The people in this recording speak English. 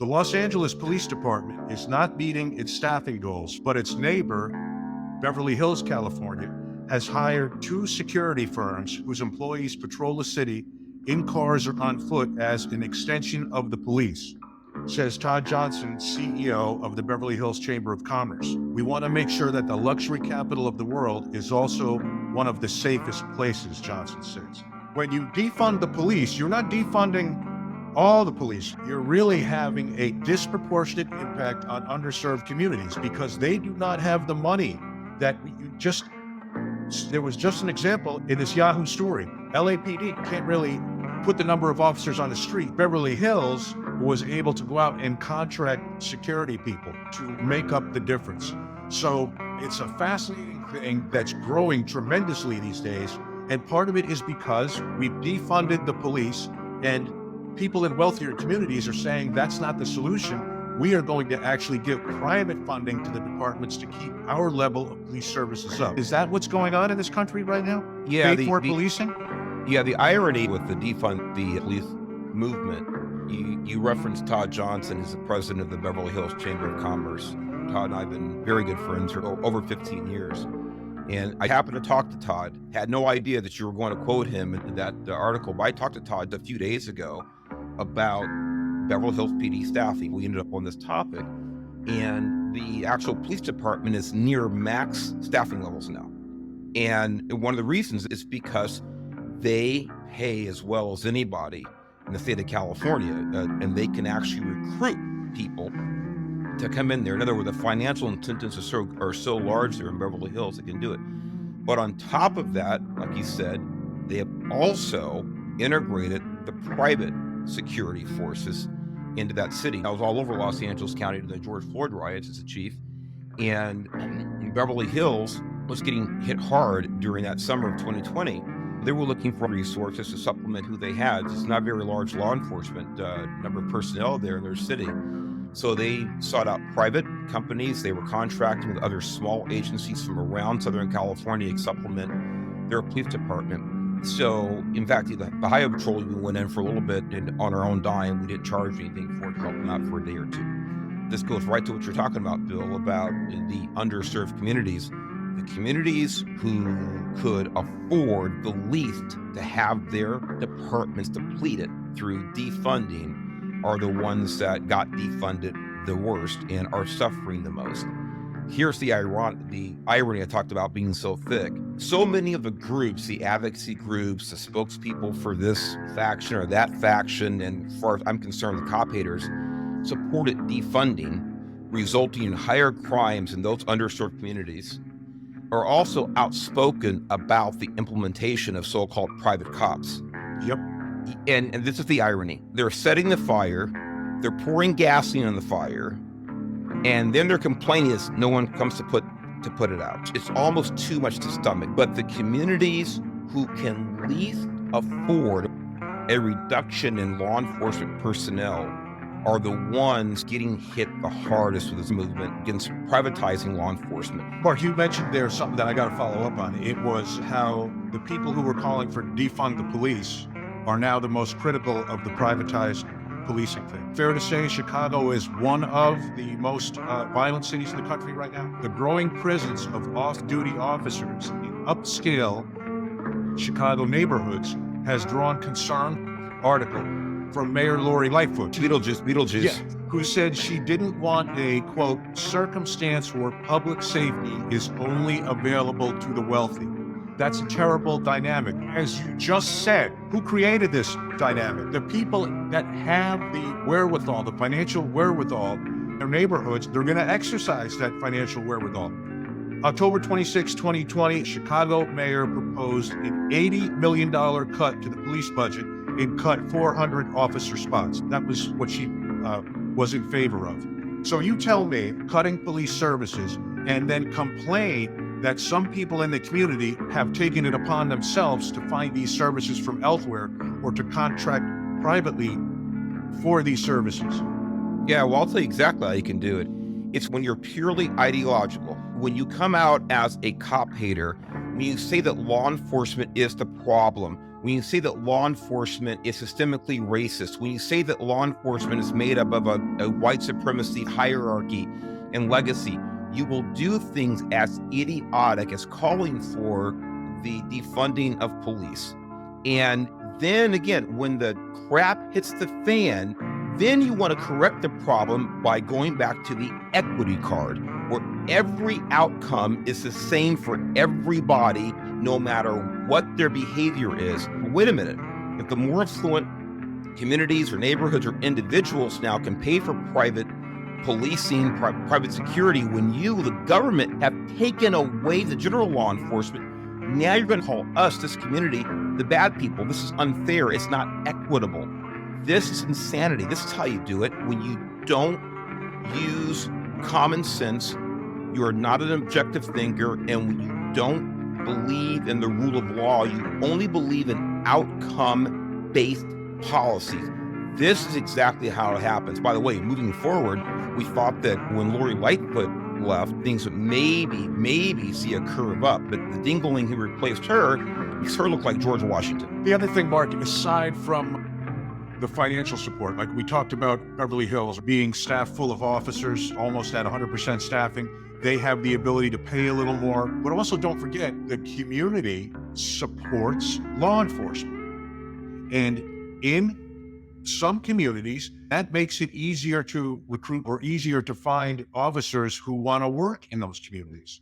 The Los Angeles Police Department is not meeting its staffing goals, but its neighbor, Beverly Hills, California, has hired 2 security firms whose employees patrol the city in cars or on foot as an extension of the police, says Todd Johnson, CEO of the Beverly Hills Chamber of Commerce. We want to make sure that the luxury capital of the world is also one of the safest places, Johnson says. When you defund the police, you're not defunding all the police. You're really having a disproportionate impact on underserved communities because they do not have the money that there was just an example in this Yahoo story. LAPD can't really put the number of officers on the street. Beverly Hills was able to go out and contract security people to make up the difference. So it's a fascinating thing that's growing tremendously these days. And part of it is because we've defunded the police, and people in wealthier communities are saying that's not the solution. We are going to actually give private funding to the departments to keep our level of police services up. Is that what's going on in this country right now? Yeah, Pay for policing? Yeah, the irony with the defund the police movement, you referenced Todd Johnson, who's the president of the Beverly Hills Chamber of Commerce. Todd and I have been very good friends for over 15 years. And I happened to talk to Todd, had no idea that you were going to quote him in that article, but I talked to Todd a few days ago about Beverly Hills PD staffing. We ended up on this topic, and the actual police department is near max staffing levels now. And one of the reasons is because they pay as well as anybody in the state of California, and they can actually recruit people to come in there. In other words, the financial incentives are so large there in Beverly Hills, they can do it. But on top of that, like you said, they have also integrated the private security forces into that city. I was all over Los Angeles County to the George Floyd riots as a chief, and Beverly Hills was getting hit hard during that summer of 2020. They were looking for resources to supplement who they had. It's not a very large law enforcement number of personnel there in their city. So they sought out private companies. They were contracting with other small agencies from around Southern California to supplement their police department. So, in fact, the Highway Patrol even went in for a little bit and on our own dime. We didn't charge anything for it to help them out for a day or two. This goes right to what you're talking about, Bill, about the underserved communities. The communities who could afford the least to have their departments depleted through defunding are the ones that got defunded the worst and are suffering the most. Here's the irony I talked about being so thick. So many of the groups, the advocacy groups, the spokespeople for this faction or that faction, and as far as I'm concerned, the cop haters, supported defunding, resulting in higher crimes in those underserved communities, are also outspoken about the implementation of so-called private cops. Yep. And this is the irony. They're setting the fire, they're pouring gasoline on the fire, and then their complaint is no one comes to put it out. It's almost too much to stomach. But the communities who can least afford a reduction in law enforcement personnel are the ones getting hit the hardest with this movement against privatizing law enforcement. Mark, you mentioned there's something that I got to follow up on. It was how the people who were calling for defund the police are now the most critical of the privatized policing thing. Fair to say Chicago is one of the most violent cities in the country right now. The growing presence of off-duty officers in upscale Chicago neighborhoods has drawn concern. Article from Mayor Lori Lightfoot, Beetlejuice. Yeah, who said she didn't want a, quote, circumstance where public safety is only available to the wealthy. That's a terrible dynamic. As you just said, who created this dynamic? The people that have the wherewithal, the financial wherewithal in their neighborhoods, they're going to exercise that financial wherewithal. October 26, 2020, Chicago mayor proposed an $80 million cut to the police budget and cut 400 officer spots. That was what she was in favor of. So you tell me, cutting police services and then complain that some people in the community have taken it upon themselves to find these services from elsewhere or to contract privately for these services. Yeah, well, I'll tell you exactly how you can do it. It's when you're purely ideological. When you come out as a cop hater, when you say that law enforcement is the problem, when you say that law enforcement is systemically racist, when you say that law enforcement is made up of a white supremacy hierarchy and legacy, you will do things as idiotic as calling for the defunding of police. And then again, when the crap hits the fan, then you want to correct the problem by going back to the equity card, where every outcome is the same for everybody, no matter what their behavior is. Wait a minute. If the more affluent communities or neighborhoods or individuals now can pay for private policing, private security, when you, the government, have taken away the general law enforcement, now you're going to call us, this community, the bad people. This is unfair. It's not equitable. This is insanity. This is how you do it. When you don't use common sense, you are not an objective thinker, and when you don't believe in the rule of law, you only believe in outcome-based policies. This is exactly how it happens. By the way, moving forward, we thought that when Lori Lightfoot left, things would maybe see a curve up, but the dingling who replaced her makes her look like George Washington. The other thing, Mark, aside from the financial support, like we talked about Beverly Hills being staffed full of officers, almost at 100% staffing, they have the ability to pay a little more. But also don't forget, the community supports law enforcement. And in some communities, that makes it easier to recruit or easier to find officers who want to work in those communities.